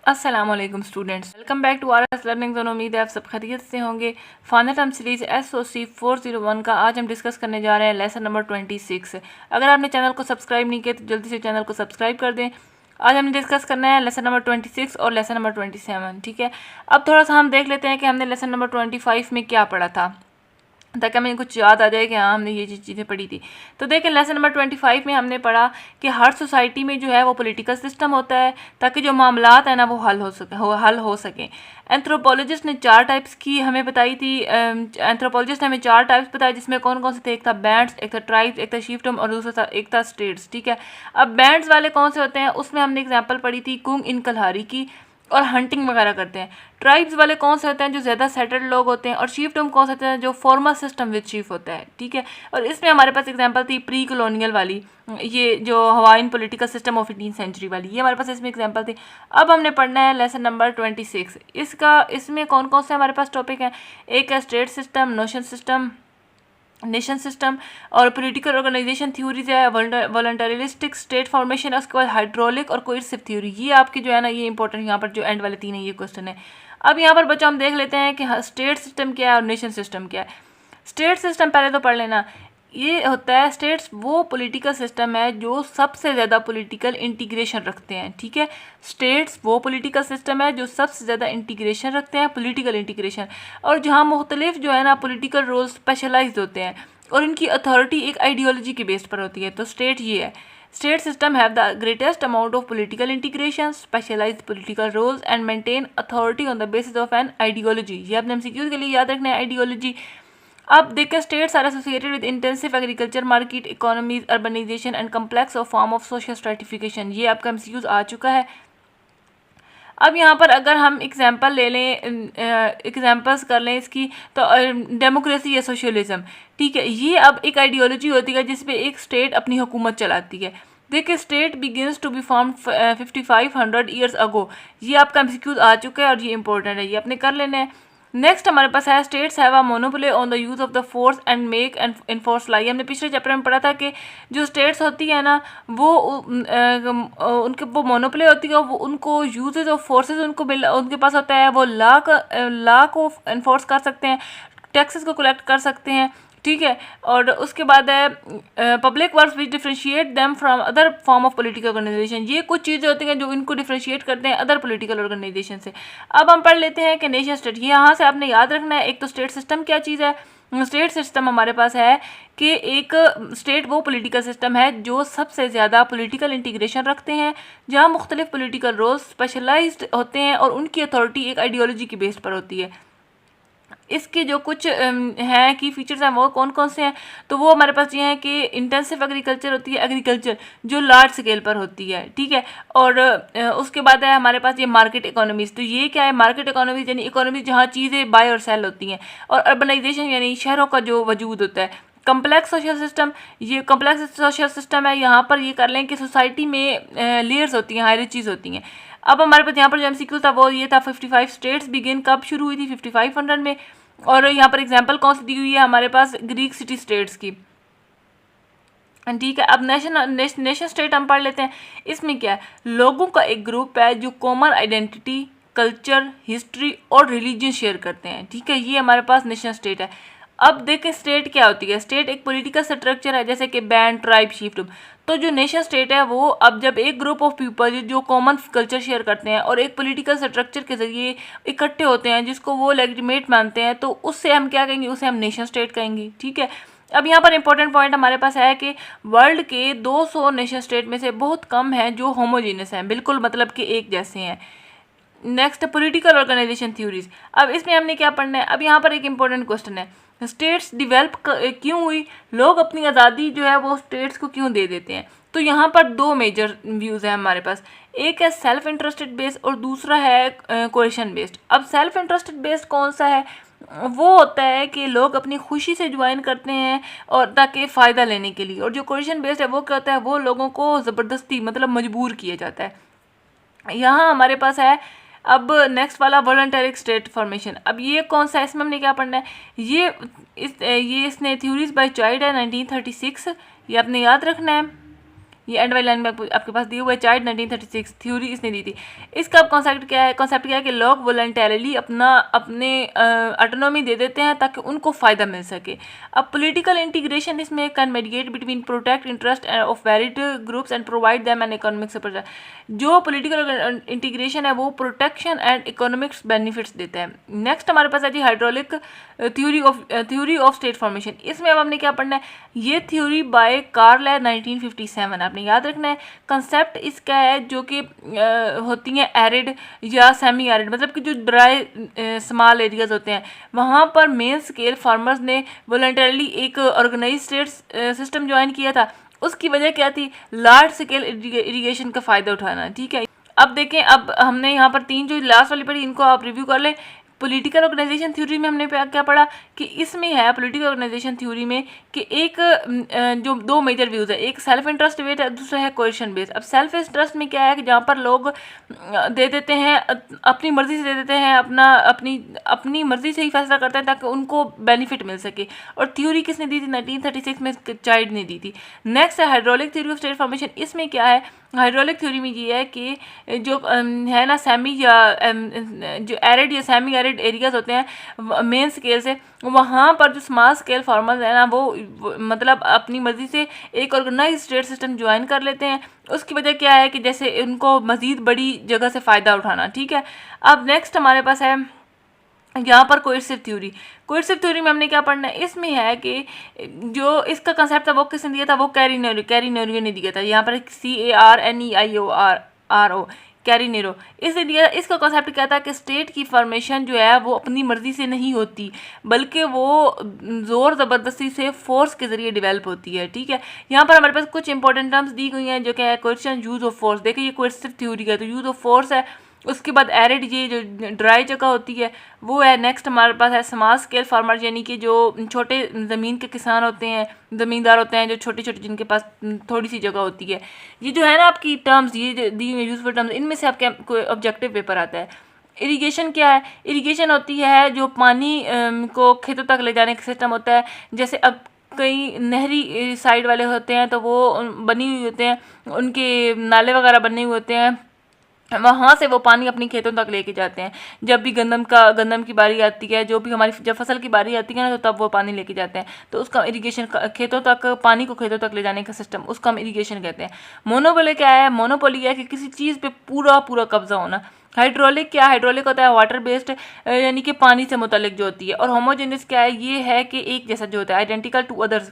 अस्सलामुअलैकुम students, welcome back to RS learning zone. उम्मीद है आप सब खैरियत से होंगे। फाइनल टर्म सीरीज एसओसी 401 का आज हम डिस्कस करने जा रहे हैं लेसन नंबर 26। अगर आपने चैनल को सब्सक्राइब नहीं किया तो जल्दी से चैनल को सब्सक्राइब कर दें। आज हमने डिस्कस करना है लेसन नंबर 26 और लेसन नंबर 27। ठीक है, अब थोड़ा सा हम देख लेते हैं कि हमने लेसन नंबर 25 में क्या पढ़ा था, ताकि हमें कुछ याद आ जाए कि हाँ हमने ये चीज़ें पढ़ी थी। तो देखें, लेसन नंबर 25 में हमने पढ़ा कि हर सोसाइटी में जो है वो पॉलिटिकल सिस्टम होता है, ताकि जो मामलात है ना वो हल हो सकें। एंथ्रोपोलॉजिस्ट ने 4 टाइप्स की हमें बताई थी। एंथ्रोपोलॉजिस्ट ने हमें 4 टाइप्स बताए, जिसमें कौन कौन से थे। एक था बैंड्स, एक था ट्राइब्स, एक था शिफ्टम और दूसरा था एक था स्टेट्स। ठीक है, अब बैंड्स वाले कौन से होते हैं, उसमें हमने एग्जाम्पल पढ़ी थी कुंग इन कल्हारी की, और हंटिंग वगैरह करते हैं। ट्राइब्स वाले कौन से होते हैं, जो ज़्यादा सेटल्ड लोग होते हैं। और शिफ्टम कौन से होते हैं, जो फॉर्मल सिस्टम विद चीफ होता है। ठीक है, और इसमें हमारे पास एग्जांपल थी प्री कॉलोनियल वाली, ये जो Hawaiian political system of 18th century वाली, ये हमारे पास इसमें एग्जांपल थी। अब हमने पढ़ना है लेसन नंबर 26। इसमें कौन कौन से हमारे पास टॉपिक हैं। एक है स्टेट सिस्टम, नेशन सिस्टम और पॉलिटिकल ऑर्गेनाइजेशन थ्योरीज है, वॉलंटरिस्टिक स्टेट फॉर्मेशन है, उसके बाद हाइड्रोलिक और कोएर्सिव थ्योरी। ये आपकी जो है ना, ये इंपॉर्टेंट यहाँ पर जो एंड वाले 3 है ये क्वेश्चन है। अब यहाँ पर बच्चों हम देख लेते हैं कि स्टेट सिस्टम क्या है और नेशन सिस्टम क्या है। स्टेट सिस्टम पहले तो पढ़ लेना। ये होता है, स्टेट्स वो पॉलिटिकल सिस्टम है जो सबसे ज़्यादा पॉलिटिकल इंटीग्रेशन रखते हैं। ठीक है, स्टेट्स वो पॉलिटिकल सिस्टम है जो सबसे ज़्यादा इंटीग्रेशन रखते हैं, पॉलिटिकल इंटीग्रेशन, और जहाँ मुख्तलिफ जो है ना पॉलिटिकल रोल स्पेशलाइज्ड होते हैं और इनकी अथॉरिटी एक आइडियोलॉजी के बेस पर होती है। तो स्टेट ये है। State system have the greatest amount of political integration, specialised political roles and maintain authority on the basis of an ideology. ये आपने एमसीक्यू के लिए याद रखना है, आइडियोलॉजी। अब देखिए, states are associated with intensive agriculture, market economies, urbanisation and complex of form of social stratification. ये आपका एमसीक्यूज आ चुका है। अब यहाँ पर अगर हम एग्जांपल ले लें, एग्जांपल्स कर लें इसकी, तो डेमोक्रेसी या सोशलिज्म। ठीक है, ये अब एक आइडियोलॉजी होती है जिसपे एक स्टेट अपनी हुकूमत चलाती है। देखिए, state begins to be form 5500 years ago. ये आपका एमसीक्यूज आ चुका है और ये इंपॉर्टेंट है, ये आपने कर लेना है। नेक्स्ट हमारे पास है states have a monopoly on the use of the force and make and enforce law. हमने पिछले चैप्टर में पढ़ा था कि जो स्टेट्स होती है ना, वो उनके वो मोनोपोली होती है, वो उनको यूजेज ऑफ फोर्सेस उनके पास होता है। वो लॉ को इन्फोर्स कर सकते हैं, टैक्सेस को कलेक्ट कर सकते हैं। ठीक है, और उसके बाद है public works which differentiate them from other form of political organisation. ये कुछ चीज़ें होती हैं जो इनको डिफ्रेंशिएट करते हैं अदर पॉलिटिकल ऑर्गेनाइजेशन से। अब हम पढ़ लेते हैं कि नेशन स्टेट। ये यहाँ से आपने याद रखना है। एक तो स्टेट सिस्टम क्या चीज़ है। स्टेट सिस्टम हमारे पास है कि एक स्टेट वो पॉलिटिकल सिस्टम है जो सबसे ज़्यादा पॉलिटिकल इंटीग्रेशन रखते हैं, जहाँ मुख्तलिफ पॉलिटिकल रोल्स स्पेशलाइज्ड होते हैं और उनकी अथॉरिटी एक आइडियोलॉजी की बेस पर होती है। इसके जो कुछ हैं की फीचर्स हैं वो कौन कौन से हैं, तो वो हमारे पास ये हैं कि इंटेंसिव एग्रीकल्चर होती है, एग्रीकल्चर जो लार्ज स्केल पर होती है। ठीक है, और उसके बाद है हमारे पास ये मार्केट इकोनॉमीज। तो ये क्या है, मार्केट इकोनॉमीज यानी इकोनॉमी जहाँ चीज़ें बाय और सेल होती हैं। और अर्बनाइजेशन यानी शहरों का जो वजूद होता है। कम्प्लेक्स सोशल सिस्टम, ये कम्प्लेक्स सोशल सिस्टम है। यहाँ पर ये कर लें कि सोसाइटी में लेयर्स होती हैं, हायरार्चीज होती हैं। अब हमारे पास यहाँ पर जो एमसीक्यू था वो ये था 55 स्टेट्स बिगिन कब शुरू हुई थी, 5500 में। और यहाँ पर एग्जांपल कौन सी दी हुई है हमारे पास, ग्रीक सिटी स्टेट्स की। ठीक है, अब नेशन स्टेट हम पढ़ लेते हैं। इसमें क्या है, लोगों का एक ग्रुप है जो कॉमन आइडेंटिटी, कल्चर, हिस्ट्री और रिलीजन शेयर करते हैं। ठीक है, ये हमारे पास नेशन स्टेट है। अब देखें, स्टेट क्या होती है। स्टेट एक पॉलिटिकल स्ट्रक्चर है, जैसे कि बैंड, ट्राइब, शिफ्टम। तो जो नेशन स्टेट है वो अब जब एक ग्रुप ऑफ पीपल जो कॉमन कल्चर शेयर करते हैं और एक पॉलिटिकल स्ट्रक्चर के जरिए इकट्ठे होते हैं जिसको वो लेजिटिमेट मानते हैं, तो उससे हम क्या कहेंगे, उसे हम नेशन स्टेट कहेंगे। ठीक है, अब यहाँ पर इंपॉर्टेंट पॉइंट हमारे पास है कि वर्ल्ड के 200 नेशन स्टेट में से बहुत कम हैं जो होमोजीनियस हैं, बिल्कुल मतलब कि एक जैसे हैं। Next, political organisation theories. अब इसमें हमने क्या पढ़ना है, अब यहाँ पर एक इंपॉर्टेंट क्वेश्चन है, स्टेट्स डिवेल्प क्यों हुई, लोग अपनी आज़ादी जो है वो स्टेट्स को क्यों दे देते हैं। तो यहाँ पर 2 मेजर व्यूज़ है हमारे पास। एक है सेल्फ इंटरेस्टेड बेस्ड और दूसरा है कोएशन बेस्ड। अब सेल्फ इंटरेस्टेड बेस्ड कौन सा है, वो होता है कि लोग अपनी खुशी से ज्वाइन करते हैं और ताकि फ़ायदा लेने के लिए। और जो कोएशन बेस्ड है वो क्या होता है, वो लोगों को ज़बरदस्ती मतलब मजबूर किया जाता है। यहाँ हमारे पास है अब नेक्स्ट वाला वॉलंटरी स्टेट फॉर्मेशन। अब ये कौन सा है, इसमें हमने क्या पढ़ना है, ये इसने थ्योरीज बाय चाइल्ड है 1936, ये आपने याद रखना है। ये एंड वाली लाइन में आपके पास दिया हुआ है। चाइल्ड 1936 थ्योरी इसने दी थी। इसका कॉन्सेप्ट क्या है कि लोग वॉलंटरली अपने ऑटोनॉमी दे देते हैं ताकि उनको फ़ायदा मिल सके। अब पॉलिटिकल इंटीग्रेशन इसमें can mediate between protect interest of valid groups and provide them an economic support. जो पॉलिटिकल इंटीग्रेशन है वो प्रोटेक्शन एंड इकोनॉमिक्स बेनिफिट्स देता है। नेक्स्ट हमारे पास है जी hydraulic theory of state formation. इसमें अब हमने क्या पढ़ना है, ये थ्योरी बाय कार्ल है 1957। आपने याद रखना है कंसेप्ट इसका है जो कि होती हैं एरिड या सेमी एरिड, मतलब कि जो ड्राई स्मॉल एरियाज होते हैं वहाँ पर मेन स्केल फार्मर्स ने वॉलंटरली एक ऑर्गेनाइज स्टेट सिस्टम ज्वाइन किया था। उसकी वजह क्या थी, लार्ज स्केल इरिगेशन का फ़ायदा उठाना। ठीक है, अब देखें, अब हमने यहाँ पर 3 जो लास्ट वाली पढ़ी इनको आप रिव्यू कर लें। पॉलिटिकल ऑर्गेनाइजेशन थ्योरी में हमने क्या पढ़ा कि इसमें है पॉलिटिकल ऑर्गेनाइजेशन थ्योरी में कि एक जो 2 मेजर व्यूज़ है, एक सेल्फ इंटरेस्ट बेस्ड है, दूसरा है कोएशन बेस्ड। अब सेल्फ इंटरेस्ट में क्या है कि जहाँ पर लोग दे देते हैं, अपनी मर्ज़ी से दे देते हैं, अपनी मर्ज़ी से ही फैसला करते हैं ताकि उनको बेनिफिट मिल सके। और थ्योरी किसने दी थी, 1936 में चाइल्ड ने दी थी। नेक्स्ट है hydraulic theory of state formation. इसमें क्या है, हाइड्रोलिक थ्योरी में ये है कि जो है ना सेमी या जो एरिड या सेमी एरिड एरियाज होते हैं मेन स्केल से, वहाँ पर जो स्मॉल स्केल फार्मर्स है ना वो मतलब अपनी मर्ज़ी से एक ऑर्गेनाइज स्टेट सिस्टम ज्वाइन कर लेते हैं। उसकी वजह क्या है कि जैसे उनको मज़ीद बड़ी जगह से फ़ायदा उठाना। ठीक है, अब नेक्स्ट हमारे पास है यहाँ पर कोएर्सिव थ्योरी में हमने क्या पढ़ना है, इसमें है कि जो इसका कंसेप्ट था वो किसने दिया था, वो कैरिनेरो ने दिया था। यहाँ पर CARNEIORO कैरिनेरो इसने दिया। इसका कॉन्सेप्ट क्या था कि स्टेट की फॉर्मेशन जो है वो अपनी मर्ज़ी से नहीं होती बल्कि वो ज़ोर ज़बरदस्ती से फोर्स के ज़रिए डेवलप होती है। ठीक है, यहाँ पर हमारे पास कुछ इंपॉर्टेंट टर्म्स दी गई हैं जो कि है क्वेश्चन यूज़ ऑफ फोर्स। देखिए ये कोएर्सिव थ्योरी का तो यूज़ ऑफ फोर्स है। उसके बाद एरिड ये जो ड्राई जगह होती है वो है। नेक्स्ट हमारे पास है स्मॉल स्केल फार्मर, यानी कि जो छोटे ज़मीन के किसान होते हैं, ज़मींदार होते हैं, जो छोटे छोटे जिनके पास थोड़ी सी जगह होती है। ये जो है ना आपकी टर्म्स, ये जो दी हुई यूजफुल टर्म्स, इनमें से आपके कोई ऑब्जेक्टिव पेपर आता है। इरिगेशन क्या है, इरिगेशन होती है जो पानी को खेतों तक ले जाने का सिस्टम होता है। जैसे अब कई नहरी साइड वाले होते हैं तो वो बनी हुई होते हैं, उनके नाले वगैरह बने हुए होते हैं, वहाँ से वो पानी अपनी खेतों तक लेके जाते हैं। जब भी गंदम की बारी आती है, जो भी हमारी जब फसल की बारी आती है ना, तो तब वो पानी लेके जाते हैं। तो उसका इरिगेशन, पानी को खेतों तक ले जाने का सिस्टम, उसका हम इरिगेशन कहते हैं। मोनोपोली क्या है, मोनोपोली है कि किसी चीज़ पे पूरा कब्जा होना। हाइड्रोलिक क्या है, हाइड्रोलिक होता है वाटर बेस्ड, यानी कि पानी से मुतल्लिक जो होती है। और होमोजेनियस क्या है, ये है कि एक जैसा जो होता है, identical to others.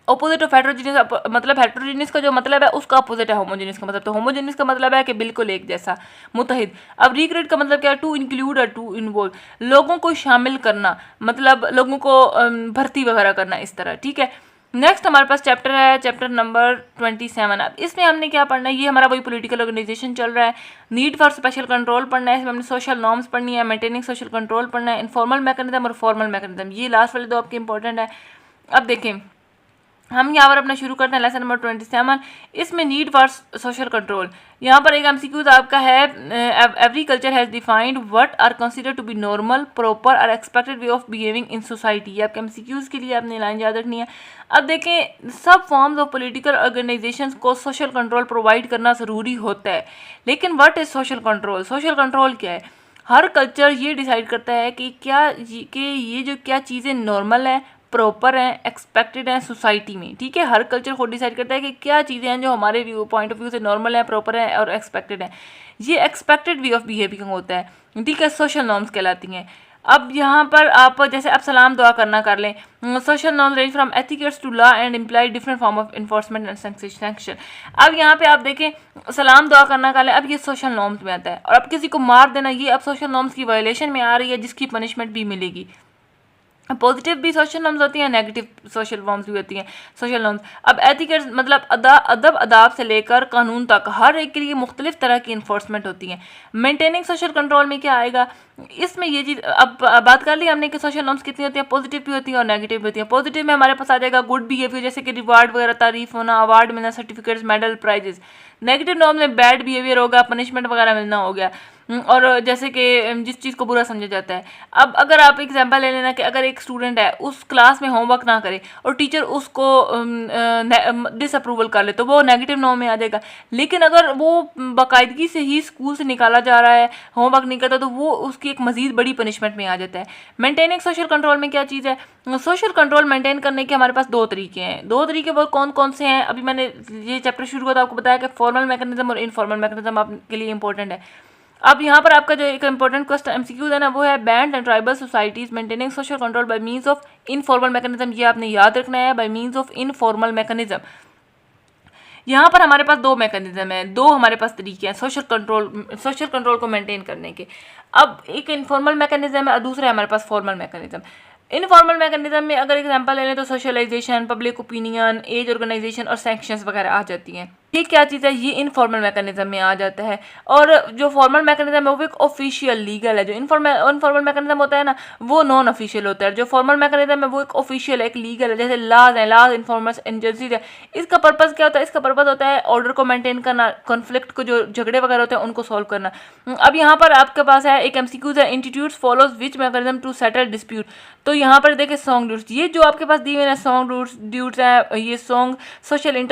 Opposite of heterogeneous, मतलब हेट्रोजीनियस का जो मतलब है उसका अपोजिट है होमोजीनियस का मतलब। तो होमोजीनियस का मतलब है कि बिल्कुल एक जैसा, मुतहिद। अब रिक्रूट का मतलब क्या है, टू इंक्लूड और टू इन्वॉल्व, लोगों को शामिल करना, मतलब लोगों को भर्ती वगैरह करना, इस तरह। ठीक है, नेक्स्ट हमारे पास चैप्टर है, चैप्टर नंबर 27। अब इसमें हमने क्या पढ़ना है, ये हमारा वही पॉलिटिकल ऑर्गेनाइजेशन चल रहा है। नीड फॉर स्पेशल कंट्रोल पढ़ना है, इसमें हमने सोशल नॉर्म्स पढ़नी है, मेंटेनिंग सोशल कंट्रोल पढ़ना है, इनफॉर्मल मैकेनिज्म और फॉर्मल मैकेनिज्म। ये लास्ट वाले 2 आपके इंपॉर्टेंट है। अब देखें, हम यहाँ पर अपना शुरू करते हैं लेसन नंबर 27। इसमें नीड फॉर सोशल कंट्रोल, यहाँ पर एक MCQ आपका है, every culture has defined what are consider to be normal, proper और expected way of behaving in society. ये आपके MCQs के लिए आपने लाइन याद रखनी है। अब देखें, सब फॉर्म्स ऑफ पॉलिटिकल ऑर्गेनाइजेशंस को सोशल कंट्रोल प्रोवाइड करना ज़रूरी होता है, लेकिन what is social control, social control क्या है। हर कल्चर ये डिसाइड करता है कि ये जो क्या चीज़ें नॉर्मल हैं, प्रॉपर हैं, एक्सपेक्टेड हैं सोसाइटी में। ठीक है, हर कल्चर खुद डिसाइड करता है कि क्या चीज़ें हैं जो हमारे पॉइंट ऑफ व्यू से नॉर्मल हैं, प्रॉपर हैं और एक्सपेक्टेड हैं। ये एक्सपेक्टेड वे ऑफ बिहेविंग होता है। ठीक है, सोशल नॉर्म्स कहलाती हैं। अब यहाँ पर आप जैसे आप सलाम दुआ करना कर लें, social norms range from etiquettes to law and imply different form of enforcement and sanction. अब यहाँ पे आप देखें, सलाम दुआ करना कर लें, अब ये सोशल नॉर्म्स में आता है। और अब किसी को मार देना, ये अब सोशल नॉर्म्स की वायलेशन में आ रही है, जिसकी पनिशमेंट भी मिलेगी। पॉजिटिव भी सोशल नॉर्म्स होती हैं, नेगेटिव सोशल नॉर्म्स भी होती हैं, सोशल नॉर्म्स। अब एथिकेट्स मतलब अदब अदाब से लेकर कानून तक हर एक के लिए मुख्तलिफ तरह की इन्फोर्समेंट होती हैं। मेंटेनिंग सोशल कंट्रोल में क्या आएगा, इसमें ये चीज़ अब बात कर ली हमने कि सोशल नॉर्म्स कितनी होती हैं, पॉजिटिव भी होती हैं और नेगेटिव भी होती हैं। पॉजिटिव में हमारे पास आ जाएगा गुड बिहेवियर, जैसे कि रिवार्ड वगैरह, तारीफ होना, अवार्ड मिलना, certificates, medal, prizes. Negative norm में बैड बिहेवियर होगा, पनिशमेंट वगैरह मिलना हो गया। और जैसे कि जिस चीज़ को बुरा समझा जाता है। अब अगर आप एग्जांपल ले लेना कि अगर एक स्टूडेंट है उस क्लास में होमवर्क ना करे और टीचर उसको डिसअप्रूवल कर ले तो वो नेगेटिव नॉर्म में आ जाएगा। लेकिन अगर वो बाकायदगी से ही स्कूल से निकाला जा रहा है, होमवर्क नहीं करता, तो वो उसकी एक मजीद बड़ी पनिशमेंट में आ जाता है। मेंटेनिंग सोशल कंट्रोल में क्या चीज़ है? सोशल कंट्रोल मेंटेन करने के हमारे पास 2 तरीके हैं। 2 तरीके वो कौन कौन से हैं? अभी मैंने ये चैप्टर शुरू हुआ तो आपको बताया कि फॉर्मल मैकेनिज्म और इनफॉर्मल मैकेनिज्म आपके लिए इंपॉर्टेंट है। अब यहाँ पर आपका जो एक इंपॉर्टेंट क्वेश्चन एमसीक्यू है ना, वो है band and tribal societies maintaining social control by means of informal mechanism. ये आपने याद रखना है, by means of informal mechanism. यहाँ पर हमारे पास 2 मैकेनिज्म है, 2 हमारे पास तरीके हैं सोशल कंट्रोल को मेंटेन करने के। अब एक इनफॉर्मल मैकेनिज्म है और दूसरा है हमारे पास फॉर्मल मैकेनिज्म। इनफॉर्मल मैकेनिज्म में अगर एग्जांपल ले लें तो socialisation, public opinion, age organisation और सैंक्शंस वगैरह आ जाती हैं। ये क्या चीज़ है? ये इनफॉर्मल मैकेनिज्म में आ जाता है। और जो फॉर्मल मैकेनिज्म है वो एक ऑफिशियल लीगल है। जो इनफॉर्मल मैकेनिज्म होता है ना, वो नॉन ऑफिशियल होता है। जो फॉर्मल मैकेनिज्म है वो एक ऑफिशियल है, एक लीगल है। जैसे लाज है, लाज इन्फॉर्मेशन एजेंसीज है। इसका पर्पज़ क्या होता है? इसका पर्पज़ होता है ऑर्डर को मेंटेन करना, कॉन्फ्लिक्ट को, जो झगड़े वगैरह होते हैं उनको सॉल्व करना। अब यहाँ पर आपके पास है एक एमसीक्यूज है, institutes follows which mechanism to settle dispute. तो यहाँ पर देखिए सॉन्ग ड्यूट्स, ये जो आपके पास दिए हुए हैं सॉन्ग ड्यूट्स है, ये सॉन्ग सोशल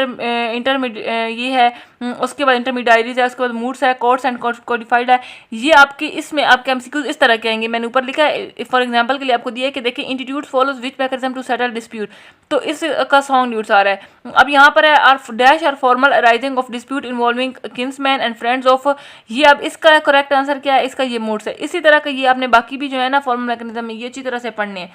ये है। उसके बाद इंटरमीडियरीज है, उसके बाद मूड्स है, कोर्ट्स एंड कोडिफाइड है। ये आपके इसमें आपके एमसीक्यूज इस तरह के आएंगे। मैंने ऊपर लिखा है फॉर एग्जांपल के लिए आपको दिया है कि देखिए institute follows which mechanism to settle dispute, तो इसका सॉन्ग ड्यूट्स आ रहा है। अब यहाँ पर है R dash R formal arising of dispute involving kinsmen and friends of. ये अब इसका करेक्ट आंसर क्या है? इसका ये मूड्स है। इसी तरह का ये आपने बाकी भी जो है ना फॉर्मल मैकेनिज्म में ये अच्छी तरह से पढ़ने हैं।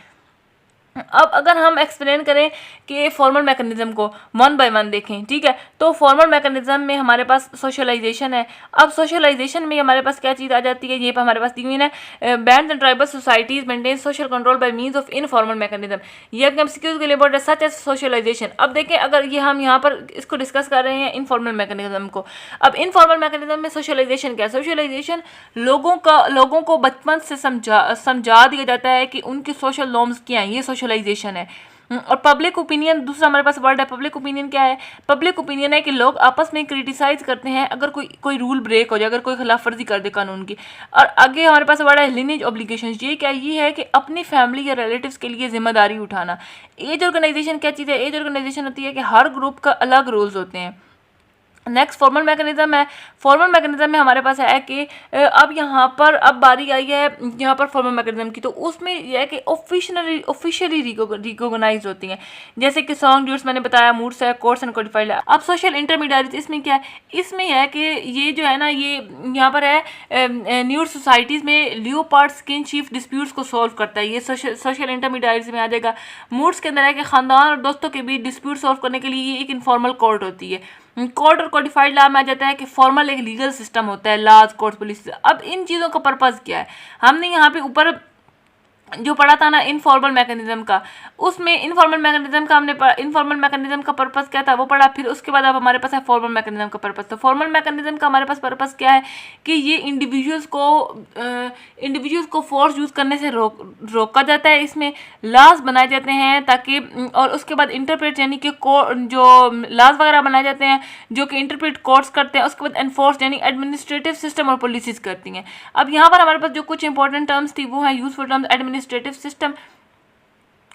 अब अगर हम एक्सप्लेन करें कि फॉर्मल मैकेनिज्म को 1 बाय 1 देखें, ठीक है, तो फॉर्मल मैकेनिज्म में हमारे पास सोशलाइजेशन है। अब सोशलाइजेशन में हमारे पास क्या चीज़ आ जाती है? ये हमारे पास दी हुई है, bands and tribal societies maintain social control by means of informal mechanism. ये आपके एमसीक्यूज के लिए इंपॉर्टेंट सच एज सोशलाइजेशन। अब देखें अगर ये हम यहाँ पर इसको डिस्कस कर रहे हैं इनफॉर्मल मैकेनिज्म को। अब इनफॉर्मल मैकेनिज्म में सोशलाइजेशन क्या है? सोशलाइजेशन लोगों को बचपन से समझा दिया जाता है कि उनकी सोशल नॉर्म्स क्या हैं, ये सोशलाइजेशन है। और पब्लिक ओपिनियन, दूसरा हमारे पास वर्ड है पब्लिक ओपिनियन। क्या है? पब्लिक ओपिनियन है कि लोग आपस में क्रिटिसाइज करते हैं अगर कोई रूल ब्रेक हो जाए, अगर कोई खिलाफ वर्जी कर दे कानून की। और आगे हमारे पास वर्ड है लिनेज ऑब्लिगेशन। ये क्या? ये है कि अपनी फैमिली या रिलेटिव्स के लिए जिम्मेदारी उठाना। एज ऑर्गेनाइजेशन क्या चीज़ है? एज ऑर्गेनाइजेशन होती है कि हर ग्रुप का अलग रूल्स होते हैं। नेक्स्ट फॉर्मल मैकेनिज्म है। फॉर्मल मैकेनिज्म में हमारे पास है कि अब यहाँ पर अब बारी आई है यहाँ पर फॉर्मल मैकेनिज्म की, तो उसमें यह है कि ऑफिशियली रिकॉग्नाइज होती हैं। जैसे कि सॉन्ग ड्यूट्स मैंने बताया, मूड्स है, कोर्ट्स एंड कोडिफाइड है। अब सोशल इंटरमीडियरीज, इसमें क्या है? इसमें है कि ये जो है ना, ये यहाँ पर है न्यूड सोसाइटीज़ में लियोपार्ड स्किनशिप डिस्प्यूट्स को सॉल्व करता है। ये सोशल इंटरमीडियरीज में आ जाएगा। मूड्स के अंदर है कि खानदान और दोस्तों के बीच डिस्प्यूट सॉल्व करने के लिए ये एक इनफॉर्मल कोर्ट होती है। कोर्ट और कोडिफाइड लॉ में आ जाता है कि फॉर्मल एक लीगल सिस्टम होता है, लॉज, कोर्ट, पुलिस। अब इन चीज़ों का पर्पज़ क्या है? हमने यहाँ पे ऊपर जो पढ़ा था ना इनफॉर्मल मैकेनिज्म का, उसमें इनफॉर्मल मैकेनिज्म का हमने इनफॉर्मल मैकेनिज्म का पर्पस क्या था वो पढ़ा। फिर उसके बाद अब हमारे पास है फॉर्मल मैकेनिज्म का पर्पस। तो फॉर्मल मैकेनिज्म का हमारे पास पर्पस क्या है कि ये इंडिविजुअल्स को फोर्स यूज़ करने से रोका जाता है। इसमें लॉज बनाए जाते हैं ताकि, और उसके बाद इंटरप्रेट, यानी कि जो लॉज वगैरह बनाए जाते हैं जो कि इंटरप्रेट कोर्ट्स करते हैं। उसके बाद एनफोर्स यानी एडमिनिस्ट्रेटिव सिस्टम और पॉलिसीज करती हैं। अब यहाँ पर हमारे पास जो कुछ इंपॉर्टेंट टर्म्स थी वो है useful terms, administrative system,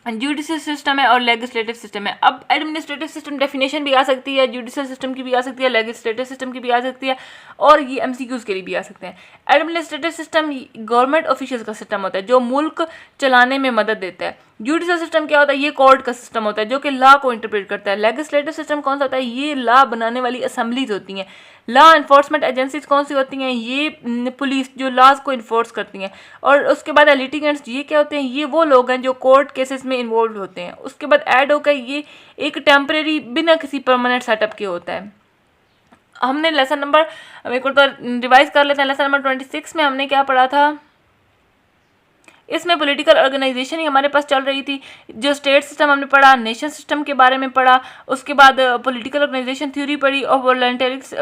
judicial system है और लेजिस्लेटिव सिस्टम है। अब एडमिनिस्ट्रेटिव सिस्टम डेफिनेशन भी आ सकती है, जुडिशियल सिस्टम की भी आ सकती है, लेजिस्लेटिव सिस्टम की भी आ सकती है, और ये एमसीक्यूज के लिए भी आ सकते हैं। एडमिनिस्ट्रेटिव सिस्टम गवर्नमेंट ऑफिशियल्स का सिस्टम होता है जो मुल्क चलाने में मदद देता है। जुडिशियल सिस्टम क्या होता है? ये कोर्ट का सिस्टम होता है जो कि लॉ को इंटरप्रेट करता है। लेजिस्लेटिव सिस्टम कौन सा होता है? ये लॉ बनाने वाली असेंबलीज होती हैं। लॉ इन्फोर्समेंट एजेंसीज कौन सी होती हैं? ये पुलिस जो लॉज को इन्फोर्स करती हैं। और उसके बाद लिटिगेंट्स, ये क्या होते हैं? ये वो लोग हैं जो कोर्ट केसेस में इन्वॉल्व होते हैं। उसके बाद एड होकर ये एक टेम्परेरी बिना किसी परमानेंट सेटअप के होता है। हमने लेसन नंबर, एक बार तो रिवाइज कर लेते हैं, लेसन नंबर 26 में हमने क्या पढ़ा था? इसमें पॉलिटिकल ऑर्गेनाइजेशन ही हमारे पास चल रही थी। जो स्टेट सिस्टम हमने पढ़ा, नेशन सिस्टम के बारे में पढ़ा, उसके बाद पॉलिटिकल ऑर्गेनाइजेशन थ्योरी पढ़ी और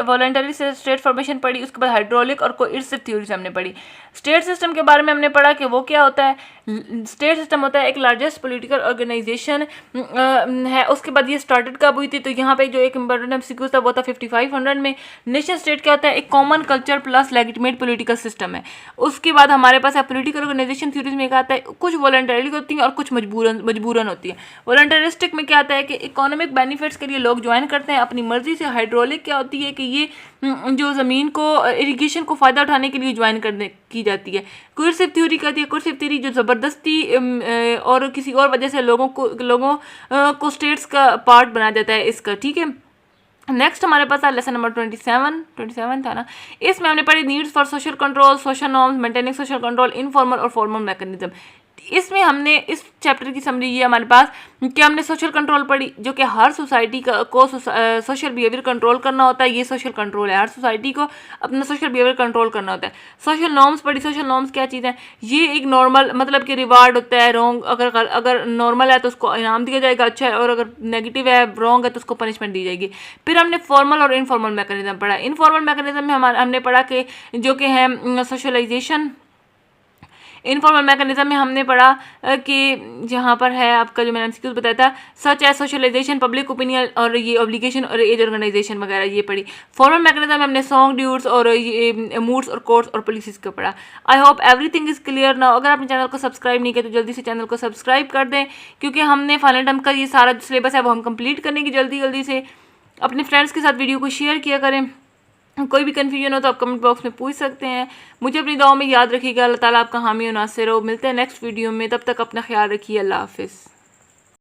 वॉलंटरी से स्टेट फॉर्मेशन पढ़ी, उसके बाद हाइड्रोलिक और कोएर्सिव थ्योरी से हमने पढ़ी। स्टेट सिस्टम के बारे में हमने पढ़ा कि वो क्या होता है। स्टेट सिस्टम होता है एक लार्जेस्ट पॉलिटिकल ऑर्गेनाइजेशन है। उसके बाद ये स्टार्टेड कब हुई थी, तो यहाँ पे जो एक इंपॉर्टेंट एमसीक्यू था वो था 5500 में। नेशन स्टेट क्या होता है, एक common culture plus legitimate political system है। उसके बाद हमारे पास है पॉलिटिकल ऑर्गेनाइजेशन थ्योरीज में क्या आता है, कुछ वॉलंटरी होती हैं और कुछ मजबूरन होती है। वॉलंटरिस्टिक में क्या आता है कि इकोनॉमिक बेनिफिट्स के लिए लोग ज्वाइन करते हैं अपनी मर्जी से। हाइड्रोलिक क्या होती है कि ये जो ज़मीन को इरिगेशन को फ़ायदा उठाने के लिए ज्वाइन करने की जाती है। कोएर्सिव थ्योरी कहती है, कोएर्सिव थ्योरी जो ज़बरदस्ती और किसी और वजह से लोगों को स्टेट्स का पार्ट बनाया जाता है इसका, ठीक है। नेक्स्ट हमारे पास है लेसन नंबर 27 था ना। इसमें हमने पढ़ी needs for social control, social norms, maintaining social control, informal और फॉर्मल मैकेनिज्म। इसमें हमने इस चैप्टर की समरी ये हमारे पास कि हमने सोशल कंट्रोल पढ़ी, जो कि हर सोसाइटी को सोशल बिहेवियर कंट्रोल करना होता है। ये सोशल कंट्रोल है, हर सोसाइटी को अपना सोशल बिहेवियर कंट्रोल करना होता है। सोशल नॉर्म्स पढ़ी। सोशल नॉर्म्स क्या चीज़ है, ये एक नॉर्मल मतलब कि रिवार्ड होता है। रॉन्ग अगर नॉर्मल है तो उसको इनाम दिया जाएगा, अच्छा है, और अगर नेगेटिव है, रॉन्ग है, तो उसको पनिशमेंट दी जाएगी। फिर हमने फॉर्मल और इनफॉर्मल मैकेनिज्म पढ़ा। इनफॉर्मल मैकेनिज्म में हमने पढ़ा कि जो कि है सोशलाइजेशन। इनफॉर्मल मैकेनिज्म में हमने पढ़ा कि जहाँ पर है आपका जो मैंने एमसीक्यूज बताया था, सच है सोशलाइजेशन, पब्लिक ओपिनियन और ये ऑब्लिगेशन और एज ऑर्गेनाइजेशन वगैरह ये पढ़ी। फॉर्मल मैकेनिज्म में हमने सॉन्ग ड्यूट्स और ये मूड्स और कोर्ट्स और पॉलिसीज को पढ़ा। I hope everything is clear now. अगर आपने चैनल को सब्सक्राइब नहीं किया तो जल्दी से चैनल को सब्सक्राइब कर दें, क्योंकि हमने फाइनल टर्म का ये सारा सिलेबस है वो हम कंप्लीट करने की जल्दी से। अपने फ्रेंड्स के साथ वीडियो को शेयर किया करें। कोई भी कन्फ्यूजन हो तो आप कमेंट बॉक्स में पूछ सकते हैं। मुझे अपनी दुआओं में याद रखिएगा। अल्लाह ताला आपका हामी और नासिर हो। मिलते हैं नेक्स्ट वीडियो में, तब तक अपना ख्याल रखिए। अल्लाह हाफिज़।